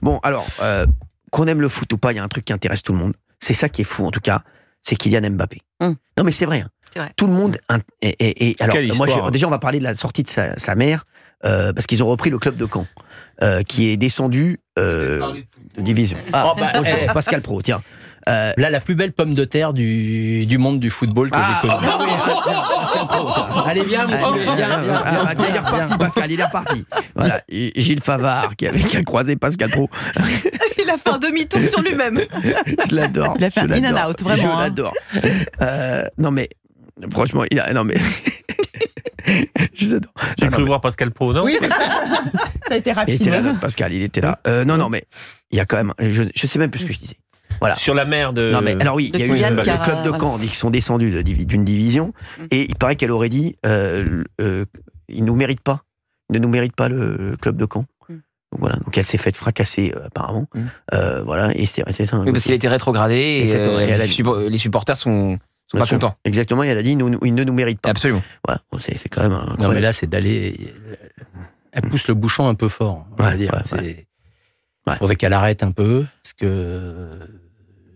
Bon, alors, qu'on aime le foot ou pas, il y a un truc qui intéresse tout le monde. C'est ça qui est fou, en tout cas, c'est Kylian Mbappé. Non, mais c'est vrai. Hein. C'est vrai. Tout le monde... alors, histoire, déjà, on va parler de la sortie de sa mère, parce qu'ils ont repris le club de Caen, qui est descendu de division. Pascal Pro, tiens. Là, la plus belle pomme de terre du monde du football que j'ai connue. Pascal Pro, tiens. Allez, viens, il est reparti, Pascal, il est reparti. Voilà, et Gilles Favard, qui a croisé Pascal Pro. Il a fait un demi-tour sur lui-même. Je l'adore. Il a fait un in and out, vraiment. Je l'adore. Non, mais, franchement, non, mais... Je l'adore. J'ai cru voir Pascal Pro, non? Oui, ça a été rapide. Il était là, Pascal, il était là. Non, mais il y a quand même... Je sais même plus ce que je disais. Voilà. Sur la mer de... Non, mais alors oui, il y a eu le club de Caen dit qu'ils sont descendus d'une division, et il paraît qu'elle aurait dit ils nous méritent pas. Ils ne nous méritent pas, le club de Caen. Donc voilà, donc elle s'est faite fracasser apparemment. Voilà, et c'est ça. Oui, parce qu'il a été rétrogradé et les supporters sont pas contents. Exactement, et elle a dit ils ne nous méritent pas. Absolument. Voilà, c'est quand même incroyable. Non, mais là, c'est d'aller... Elle pousse le bouchon un peu fort, on va dire. Il faudrait qu'elle arrête un peu, parce que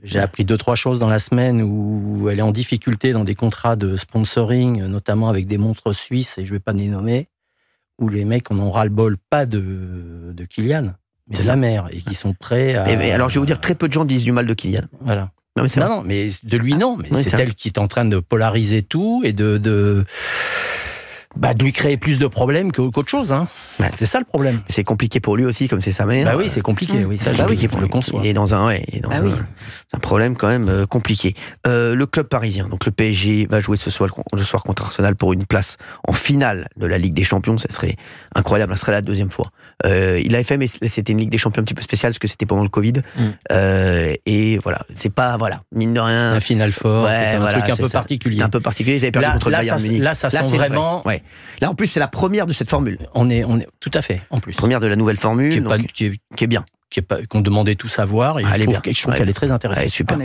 j'ai appris 2-3 choses dans la semaine où elle est en difficulté dans des contrats de sponsoring, notamment avec des montres suisses, et je ne vais pas les nommer, où les mecs en ont ras-le-bol, pas de Kylian, mais de sa mère, et qui sont prêts à... Mais alors, je vais vous dire, très peu de gens disent du mal de Kylian. Voilà. Non, mais, non, mais de lui, non. Mais c'est elle qui est en train de polariser tout et de lui créer plus de problèmes qu'autre chose. Hein. Ouais. C'est ça le problème. C'est compliqué pour lui aussi, comme c'est sa mère. Bah oui, c'est compliqué. Oui, ça, compliqué pour le conçoit. Il est dans un problème quand même compliqué. Le club parisien, donc le PSG, va jouer ce soir contre Arsenal pour une place en finale de la Ligue des Champions. Ça serait incroyable. Ça serait la deuxième fois. Il avait fait, mais c'était une Ligue des Champions un petit peu spéciale parce que c'était pendant le Covid. Et voilà, c'est pas mine de rien. Un final fort. C'est un truc un peu particulier. C'est un peu particulier. Ils avaient perdu contre le Bayern Munich. Là, ça sent vraiment. Ouais. Là, en plus, c'est la première de cette formule. On est tout à fait, en plus. Première de la nouvelle formule, qui est bien. Qu'on demandait tout savoir, et je trouve qu'elle est très intéressante. Elle est super.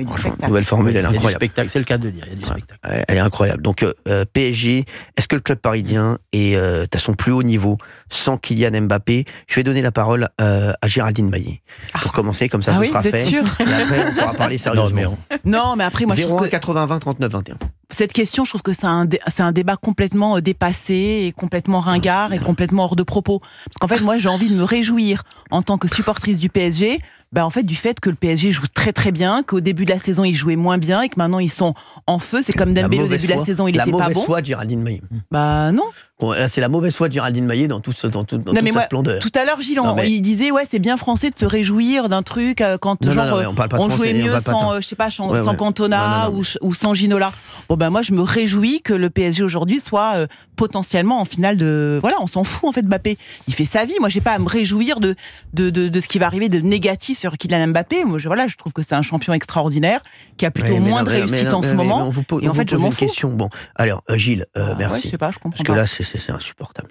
Nouvelle formule, elle est incroyable. C'est le cas de le dire, il y a du spectacle. Elle est incroyable. Donc, PSG, est-ce que le club parisien est à son plus haut niveau sans Kylian Mbappé? Je vais donner la parole à Géraldine Maillet. Pour commencer, comme ça, ce sera fait. Sûr. Et après, on pourra parler sérieusement. Non, mais après, moi, je trouve que 80 20 39 21. Cette question, je trouve que c'est un débat complètement dépassé et complètement ringard et complètement hors de propos. Parce qu'en fait, moi, j'ai envie de me réjouir en tant que supportrice du PSG, en fait, du fait que le PSG joue très très bien, qu'au début de la saison, ils jouaient moins bien et que maintenant, ils sont en feu. C'est comme Dembélé au début de la saison, il était pas bon. La mauvaise foi de Géraldine Maillet. Non. Bon, là, c'est la mauvaise foi de Géraldine Maillet dans toute sa splendeur. Tout à l'heure, Gilles, il disait c'est bien français de se réjouir d'un truc quand on jouait mieux sans Cantona ou sans Ginola. Bon moi je me réjouis que le PSG aujourd'hui soit potentiellement en finale de on s'en fout en fait de Mbappé. Il fait sa vie. Moi j'ai pas à me réjouir de ce qui va arriver de négatif sur Kylian Mbappé. Moi je trouve que c'est un champion extraordinaire qui a plutôt moins de réussite en ce moment. Et en fait je m'en fous. Question. Bon, alors Gilles, merci. Je sais pas, je comprends. Parce que là c'est insupportable.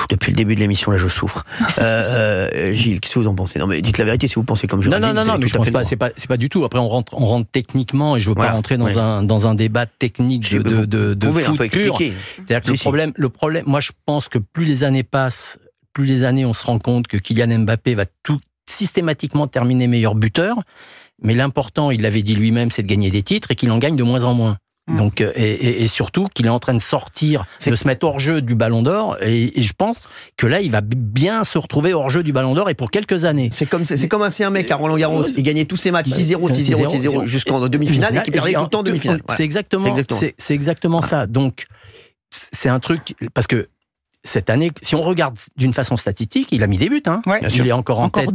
Depuis le début de l'émission, là, je souffre. Gilles, qu'est-ce que vous en pensez? Non, mais dites la vérité si vous pensez comme je. Non, mais je pense pas. C'est pas du tout. Après, on rentre techniquement, et je veux pas rentrer dans un débat technique de foot pur. C'est-à-dire que le problème, moi, je pense que plus les années passent, plus les années, on se rend compte que Kylian Mbappé va tout systématiquement terminer meilleur buteur. Mais l'important, il l'avait dit lui-même, c'est de gagner des titres et qu'il en gagne de moins en moins. Donc, et surtout qu'il est en train de sortir, de se mettre hors jeu du Ballon d'Or, et je pense que là il va bien se retrouver hors jeu du Ballon d'Or, et pour quelques années. C'est comme un mec à Roland Garros, il gagnait tous ses matchs 6-0, 6-0, 6-0 jusqu'en demi-finale et qui perdait tout le temps en demi-finale. C'est exactement ça. Donc c'est un truc, parce que cette année, si on regarde d'une façon statistique, il a mis des buts. Il est encore en tête.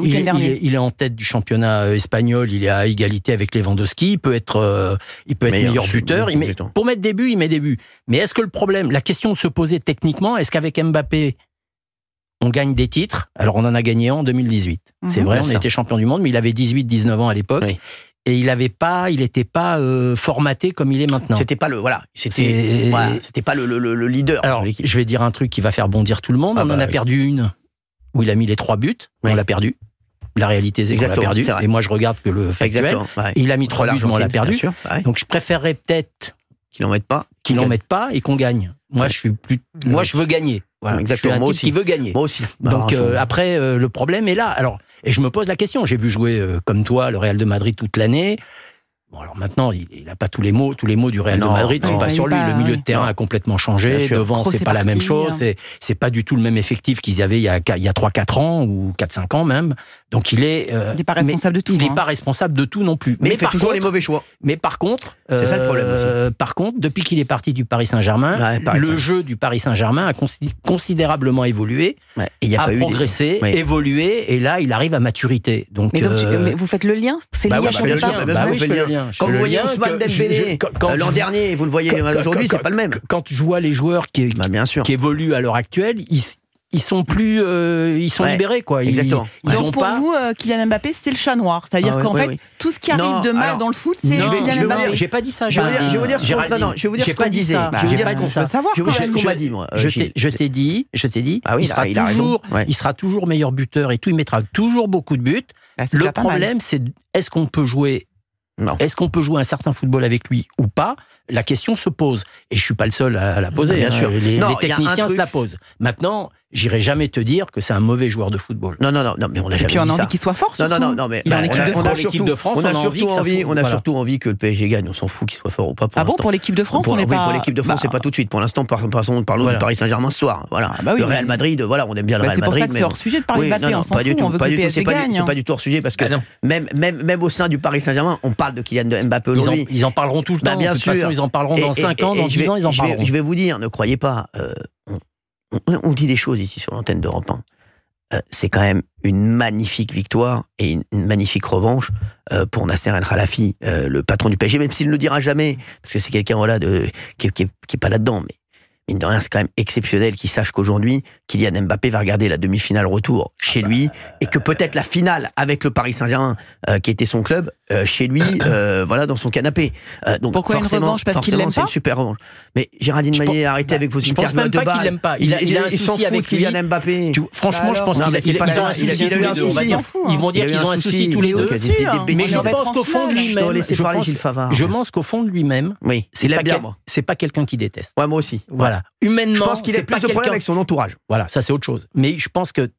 Il est en tête du championnat espagnol. Il est à égalité avec Lewandowski. Il peut être meilleur buteur. Pour mettre des buts, il met des buts. Mais est-ce que le problème, la question de se poser techniquement, est-ce qu'avec Mbappé, on gagne des titres? Alors on en a gagné en 2018. C'est vrai, on était champion du monde, mais il avait 18-19 ans à l'époque. Oui. Et il n'était pas formaté comme il est maintenant. C'était pas c'était pas le leader. Alors, je vais dire un truc qui va faire bondir tout le monde. On en a perdu une où il a mis les 3 buts. On l'a perdu. La réalité, c'est qu'on l'a perdu. Et moi, je regarge que le factuel. Et il a mis 3 buts, mais on l'a perdu. Sûr, donc, je préférerais peut-être qu'il n'en mette pas. Et qu'on gagne. Moi, je veux gagner. Voilà. Exactement. Je suis un type qui veut gagner. Moi aussi. Donc après, le problème est là. Alors, et je me pose la question. J'ai vu jouer comme toi le Real de Madrid toute l'année. Bon, alors maintenant, il n'a pas tous les mots du Real de Madrid ne sont pas sur lui. Le milieu de terrain a complètement changé. Devant, c'est pas la même chose. C'est pas du tout le même effectif qu'ils avaient il y a 3-4 ans ou 4-5 ans même. Donc il n'est pas responsable de tout. Il n'est pas responsable de tout non plus. Mais il fait toujours les mauvais choix. Mais par contre, c'est ça le problème aussi. Par contre, depuis qu'il est parti du Paris Saint-Germain, le jeu du Paris Saint-Germain a considérablement évolué, a progressé, évolué, et là il arrive à maturité. Donc, mais vous faites le lien. C'est lié à le lien. Quand vous voyez Ousmane Dembélé l'an dernier, vous le voyez aujourd'hui, c'est pas le même. Quand je vois les joueurs qui évoluent à l'heure actuelle, ils sont plus, ils sont libérés, quoi. Exactement. Donc pour vous, Kylian Mbappé, c'est le chat noir. C'est-à-dire qu'en fait, tout ce qui arrive de mal dans le foot, c'est Kylian Mbappé. J'ai pas dit ça. Je vais vous dire ce qu'on disait. Je vais dire ce qu'on m'a dit, moi. Je t'ai dit, il sera toujours meilleur buteur et tout. Il mettra toujours beaucoup de buts. Le problème, c'est est-ce qu'on peut jouer un certain football avec lui ou pas? La question se pose. Et je suis pas le seul à la poser. Bien sûr. Les techniciens se la posent. Maintenant, j'irai jamais te dire que c'est un mauvais joueur de football. Non, mais on l'a jamais dit ça. Et puis on a envie qu'il soit fort, surtout. Non, mais il a l'équipe de France. On a surtout envie que le PSG gagne. On s'en fout qu'il soit fort ou pas. Ah bon, pour l'équipe de France, on n'est pas. Pour l'équipe de France, c'est pas tout de suite. Pour l'instant, parlons du Paris Saint-Germain ce soir. Voilà. Le Real Madrid, voilà, on aime bien le Real Madrid. C'est pour ça que c'est hors sujet de parler de Mbappé. On s'en fout. On veut que le PSG gagne. C'est pas du tout hors sujet parce que même au sein du Paris Saint-Germain, on parle de Kylian Mbappé aujourd'hui. Ils en parleront tout le temps. De toute façon, ils en parleront dans 5 ans, dans 10 ans, ils en parleront. Je vais vous dire, ne croyez pas. On dit des choses ici sur l'antenne d'Europe 1. C'est quand même une magnifique victoire et une magnifique revanche pour Nasser El Khelaïfi, le patron du PSG, même s'il ne le dira jamais, parce que c'est quelqu'un qui est pas là-dedans, mais mine de rien, c'est quand même exceptionnel qu'il sache qu'aujourd'hui, Kylian Mbappé va regarder la demi-finale retour chez lui, et que peut-être la finale avec le Paris Saint-Germain, qui était son club, chez lui, voilà, dans son canapé. Donc pourquoi une revanche? Parce qu'il l'aime pas? C'est une super revanche. Mais Géraldine Maillet, arrêtez avec vos interviews de balle. Il l'aime pas. Il a un souci avec Kylian Mbappé. Franchement, je pense qu'ils ont un souci tous les deux. Ils vont dire qu'ils ont un souci tous les deux. Mais je pense qu'au fond de lui-même, je pense qu'au fond de lui-même, c'est pas quelqu'un qui déteste. Ouais, moi aussi. Voilà. Humainement, je pense qu'il a plus de problèmes avec son entourage. Voilà, ça c'est autre chose. Mais je pense que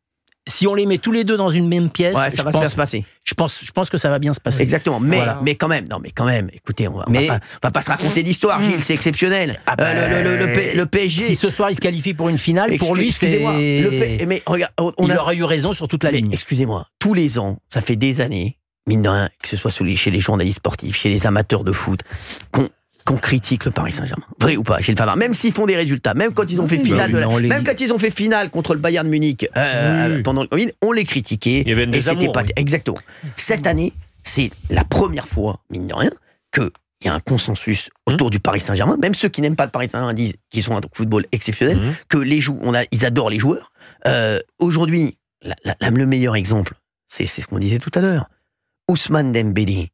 si on les met tous les deux dans une même pièce, ça va bien se passer. Je pense que ça va bien se passer. Exactement. Mais quand même, écoutez, on va pas se raconter d'histoire, Gilles, c'est exceptionnel. Le PSG. Si ce soir il se qualifie pour une finale, pour lui, excusez-moi. Mais regarde, il aura eu raison sur toute la ligne. Excusez-moi, tous les ans, ça fait des années, mine de rien, que ce soit chez les journalistes sportifs, chez les amateurs de foot, qu'on critique le Paris Saint-Germain. Vrai ou pas, Gilles Favard? Même s'ils font des résultats, même quand ils ont fait finale, même quand ils ont fait finale contre le Bayern Munich pendant le Covid, on les critiquait. Il y avait et c'était pas exactement. Cette année, c'est la première fois, mine de rien, qu'il y a un consensus autour du Paris Saint-Germain. Même ceux qui n'aiment pas le Paris Saint-Germain disent qu'ils sont un football exceptionnel, que ils adorent les joueurs. Aujourd'hui, le meilleur exemple, c'est ce qu'on disait tout à l'heure. Ousmane Dembélé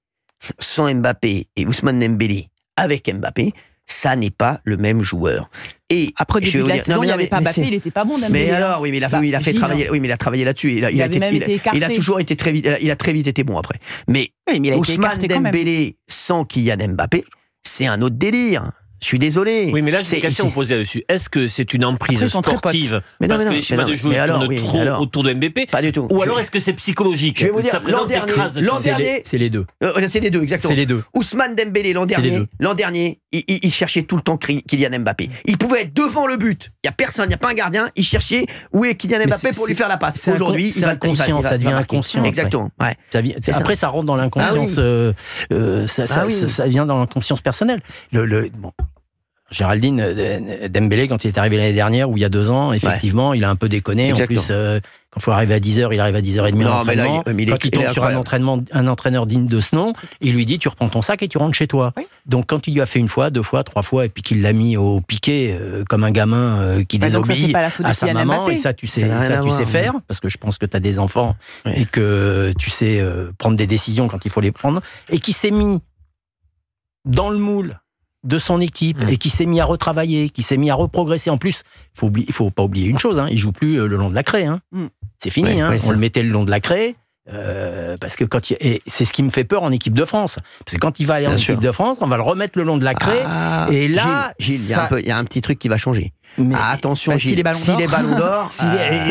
sans Mbappé et Ousmane Dembélé avec Mbappé, ça n'est pas le même joueur. Et après le début de la saison, il n'y avait pas Mbappé, il n'était pas bon. Mais alors, oui, mais il a fait travailler. Oui, mais il a travaillé là-dessus. Il a toujours été très vite. Il a très vite été bon après. Mais Ousmane Dembélé sans Kylian Mbappé, c'est un autre délire. Je suis désolé. Oui, mais là, j'ai une question à vous poser là-dessus. Est-ce que c'est une emprise sportive parce que les schémas de jeu tournent trop autour de Mbappé? Pas du tout. Ou alors est-ce que c'est psychologique? Je vais vous dire, l'an dernier, c'est les deux. C'est les deux, exactement. C'est les deux. Ousmane Dembélé, l'an dernier, il cherchait tout le temps Kylian Mbappé. Il pouvait être devant le but. Il n'y a personne, il n'y a pas un gardien. Il cherchait où est Kylian Mbappé pour lui faire la passe. Aujourd'hui, il va le conscient. Ça devient inconscient. Exactement. Après, ça rentre dans l'inconscience. Ça vient dans l'inconscience personnelle. Géraldine Dembélé, quand il est arrivé l'année dernière ou il y a 2 ans, effectivement, il a un peu déconné. Exactement. En plus, quand il faut arriver à 10h, il arrive à 10h30 à l'entraînement. Quand il tombe sur un entraîneur digne de ce nom, il lui dit tu reprends ton sac et tu rentres chez toi. Oui. Donc quand il lui a fait 1 fois, 2 fois, 3 fois, et puis qu'il l'a mis au piquet comme un gamin qui désobéit à sa maman, et ça tu sais faire, parce que je pense que tu as des enfants et que tu sais prendre des décisions quand il faut les prendre, et qui s'est mis dans le moule de son équipe et qui s'est mis à retravailler, qui s'est mis à reprogresser. En plus, il faut pas oublier une chose, il joue plus le long de la craie. C'est fini. On le mettait le long de la craie Parce que et c'est ce qui me fait peur en équipe de France. Parce que quand il va aller en équipe de France, on va le remettre le long de la craie. Et là, Gilles, il y a un petit truc qui va changer. Mais attention, Gilles, si les ballons d'or, ce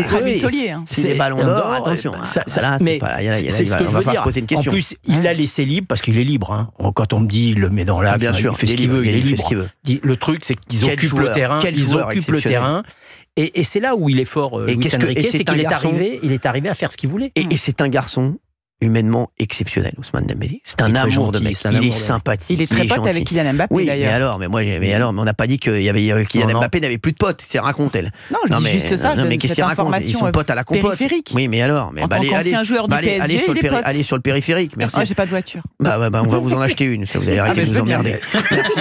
sera Buitolier. Si les ballons d'or, attention. C'est ce que je veux dire. Poser une question. En plus, il l'a laissé libre parce qu'il est libre. Hein. Quand on me dit, il le met dans l'axe, bien sûr, il fait ce qu'il veut, il est libre. Le truc, c'est qu'ils occupent le terrain. Ils occupent le terrain. Et c'est là où il est fort, Luis Enrique, c'est qu'il est arrivé à faire ce qu'il voulait. Et c'est un garçon humainement exceptionnel, Ousmane Dembélé. C'est un amour de mec. Il est sympathique. Il est très pote avec Kylian Mbappé, d'ailleurs. Mais on n'a pas dit que Kylian Mbappé n'avait plus de potes. C'est raconte-elle. Non, je dis juste ça. Mais qu'est-ce qu'il raconte? Ils sont potes à la compote. Périphérique. Oui, mais alors. En tant qu'ancien joueur du PSG, il est pote. Allez sur le périphérique. Merci. J'ai pas de voiture. On va vous en acheter une. Vous allez arrêter de nous emmerder. Merci.